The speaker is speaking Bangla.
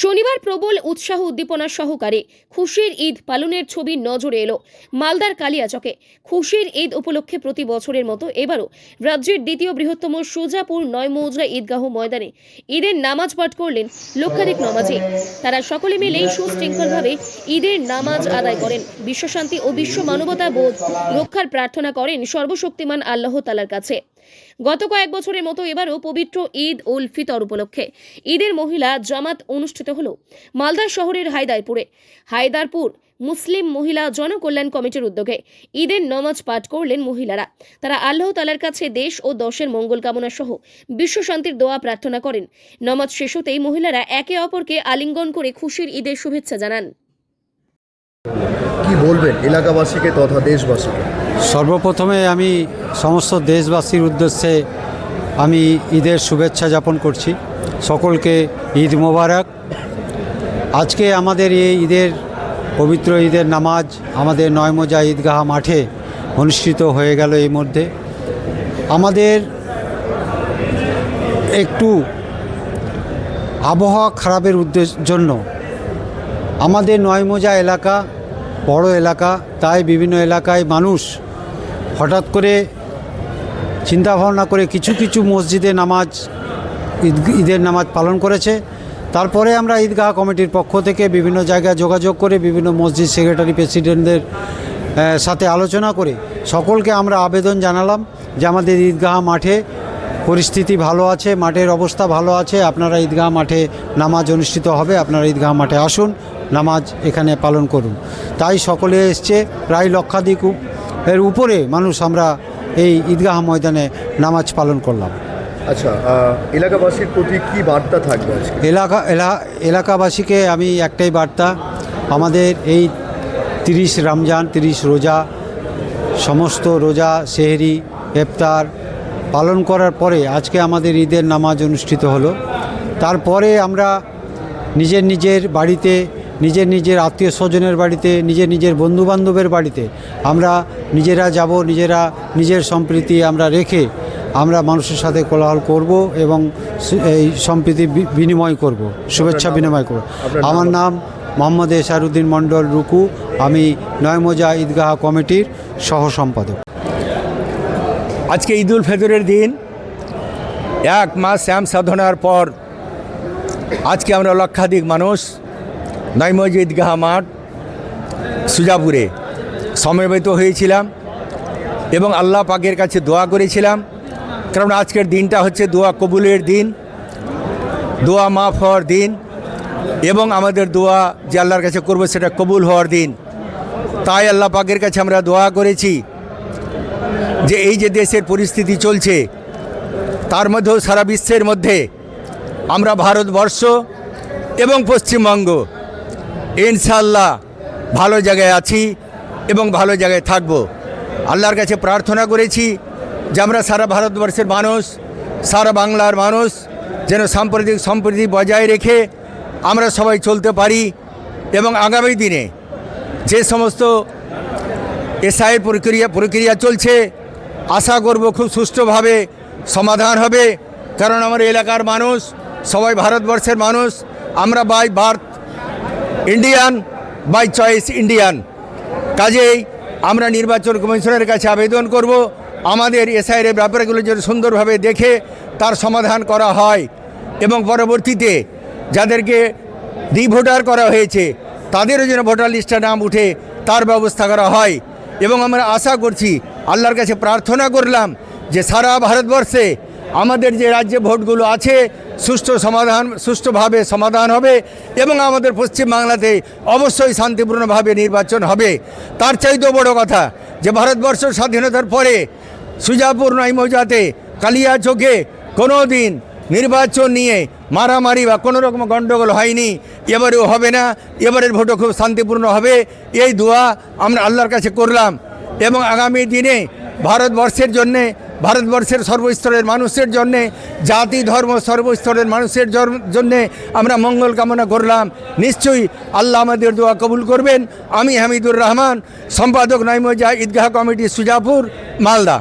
শনিবার প্রবল উৎসাহ উদ্দীপনা সহকারে খুশির ঈদ পালনের ছবি নজরে এলো মালদার কালিয়াচকে। খুশির ঈদ উপলক্ষে প্রতি বছরের মতো এবারও রাজ্যের দ্বিতীয় বৃহত্তম সুজাপুর ৯ মৌজা ঈদগাহ ময়দানে ঈদের নামাজ পাঠ করলেন লক্ষাধিক নামাজি। তারা সকলে মিলেই সুশৃঙ্খলভাবে ঈদের নামাজ আদায় করেন, বিশ্বশান্তি ও বিশ্ব মানবতা বোধ রক্ষার প্রার্থনা করেন সর্বশক্তিমান আল্লাহ তাআলার কাছে। গত কয়েক বছরের মতো এবারও পবিত্র ঈদ উল ফিতর উপলক্ষে ঈদের মহিলা জামাত অনুষ্ঠিত হলো মালদা শহরের হায়দারপুর মুসলিম মহিলা জনকল্যাণ কমিটির উদ্যোগে ঈদের নামাজ পাঠ করলেন মহিলারা। তারা আল্লাহ তাআলার কাছে দেশ ও দশের মঙ্গল কামনা সহ বিশ্ব শান্তির দোয়া প্রার্থনা করেন। নামাজ শেষ হতেই মহিলারা একে অপরকে আলিঙ্গন করে খুশির ঈদের শুভেচ্ছা জানান। কি বলবেন এলাকাবাসীকে তথা দেশবাসীকে? সর্বপ্রথমে আমি সমস্ত দেশবাসীর উদ্দেশ্যে আমি ঈদের শুভেচ্ছা জ্ঞাপন করছি। সকলকে ঈদ মোবারক। আজকে আমাদের এই ঈদের পবিত্র ঈদের নামাজ আমাদের ৯ মৌজা ঈদগাহ মাঠে অনুষ্ঠিত হয়ে গেল। এই মধ্যে আমাদের একটু আবহাওয়া খারাপের জন্য আমাদের ৯ মৌজা এলাকা বড় এলাকা, তাই বিভিন্ন এলাকায় মানুষ হঠাৎ করে চিন্তাভাবনা করে কিছু কিছু মসজিদে ঈদের নামাজ পালন করেছে। তারপরে আমরা ঈদগাহ কমিটির পক্ষ থেকে বিভিন্ন জায়গায় যোগাযোগ করে বিভিন্ন মসজিদ সেক্রেটারি প্রেসিডেন্টদের সাথে আলোচনা করে সকলকে আমরা আবেদন জানালাম যে আমাদের ঈদগাহ মাঠে পরিস্থিতি ভালো আছে, মাঠের অবস্থা ভালো আছে, আপনারা ঈদগাহ মাঠে নামাজ অনুষ্ঠিত হবে, আপনারা ঈদগাহ মাঠে আসুন, নামাজ এখানে পালন করুন। তাই সকলে এসছে, প্রায় লক্ষাধিক এর উপরে মানুষ আমরা এই ঈদগাহ ময়দানে নামাজ পালন করলাম। আচ্ছা, এলাকাবাসীর প্রতি কি বার্তা থাকবে? এলাকাবাসীকে আমি একটাই বার্তা, আমাদের এই 30 রমজান 30 রোজা, সমস্ত রোজা সেহরি ইফতার পালন করার পরে আজকে আমাদের ঈদের নামাজ অনুষ্ঠিত হলো। তারপরে আমরা নিজের নিজের বাড়িতে, নিজের নিজের আত্মীয় স্বজনের বাড়িতে, নিজের নিজের বন্ধুবান্ধবের বাড়িতে আমরা নিজেরা যাব, নিজের সম্প্রীতি আমরা রেখে আমরা মানুষের সাথে কোলাহল করব এবং এই সম্প্রীতি বিনিময় করব, শুভেচ্ছা বিনিময় করব। আমার নাম মোহাম্মদ এশারউদ্দিন মণ্ডল রুকু, আমি ৯ মৌজা ঈদগাহ কমিটির সহ সম্পাদক। আজকে ঈদ উল ফিতরের দিন, 1 মাস শ্যাম সাধনার পর আজকে আমরা লক্ষাধিক মানুষ ৯ মৌজা ঈদগাহ মাঠ সুজাপুরে সমবেত হয়েছিলাম এবং আল্লাহ পাকের কাছে দোয়া করেছিলাম। কারণ আজকের দিনটা হচ্ছে দোয়া কবুলের দিন, দোয়া মাফ হওয়ার দিন এবং আমাদের দোয়া যে আল্লাহর কাছে করব সেটা কবুল হওয়ার দিন। তাই আল্লাহ পাকের কাছে আমরা দোয়া করেছি যে এই যে দেশের পরিস্থিতি চলছে তার মধ্যেও সারা বিশ্বের মধ্যে আমরা ভারতবর্ষ এবং পশ্চিমবঙ্গ ইনশাআল্লাহ ভালো জায়গায় আছি এবং ভালো জায়গায় থাকব। আল্লাহর কাছে প্রার্থনা করেছি যে আমরা সারা ভারতবর্ষের মানুষ, সারা বাংলার মানুষ যেন সাম্প্রদায়িক সম্প্রীতি বজায় রেখে আমরা সবাই চলতে পারি এবং আগামী দিনে যে সমস্ত এসআইয়ের প্রক্রিয়া চলছে আশা করব খুব সুষ্ঠুভাবে সমাধান হবে। কারণ আমার এলাকার মানুষ সবাই ভারতবর্ষের মানুষ, আমরা by birth Indian, by choice Indian. কাজেই আমরা নির্বাচন কমিশনের কাছে আবেদন করব আমাদের এসআইয়ের ব্যাপারগুলো যেন সুন্দরভাবে দেখে তার সমাধান করা হয় এবং পরবর্তীতে যাদেরকে ভোটার করা হয়েছে তাদেরও যেন ভোটার লিস্টে নাম উঠে তার ব্যবস্থা করা হয়। এবং আমরা আশা করছি, আল্লাহর কাছে প্রার্থনা করলাম যে সারা ভারতবর্ষে আমাদের যে রাজ্যে ভোটগুলো আছে সুষ্ঠুভাবে সমাধান হবে এবং আমাদের পশ্চিমবাংলাতে অবশ্যই শান্তিপূর্ণভাবে নির্বাচন হবে। তার চাইতেও বড় কথা যে ভারতবর্ষ স্বাধীনতার পরে সুজাপুর ৯ মৌজাতে কালিয়াচকে কোনো দিন নির্বাচন নিয়ে মারামারি বা কোনো রকম গণ্ডগোল হয়নি, এবারেও হবে না। এবারের ভোটও খুব শান্তিপূর্ণ হবে, এই দোয়া আমরা আল্লাহর কাছে করলাম। এবং আগামী দিনে ভারতবর্ষের জন্যে, ভারতবর্ষের সর্বস্তরের মানুষের জন্যে, জাতি ধর্ম সর্বস্তরের মানুষের জন্যে আমরা মঙ্গল কামনা করলাম। নিশ্চয়ই আল্লাহ আমাদের দোয়া কবুল করবেন। আমি হামিদুর রহমান, সম্পাদক ৯ মৌজা ঈদগাহ কমিটি সুজাপুর, মালদা।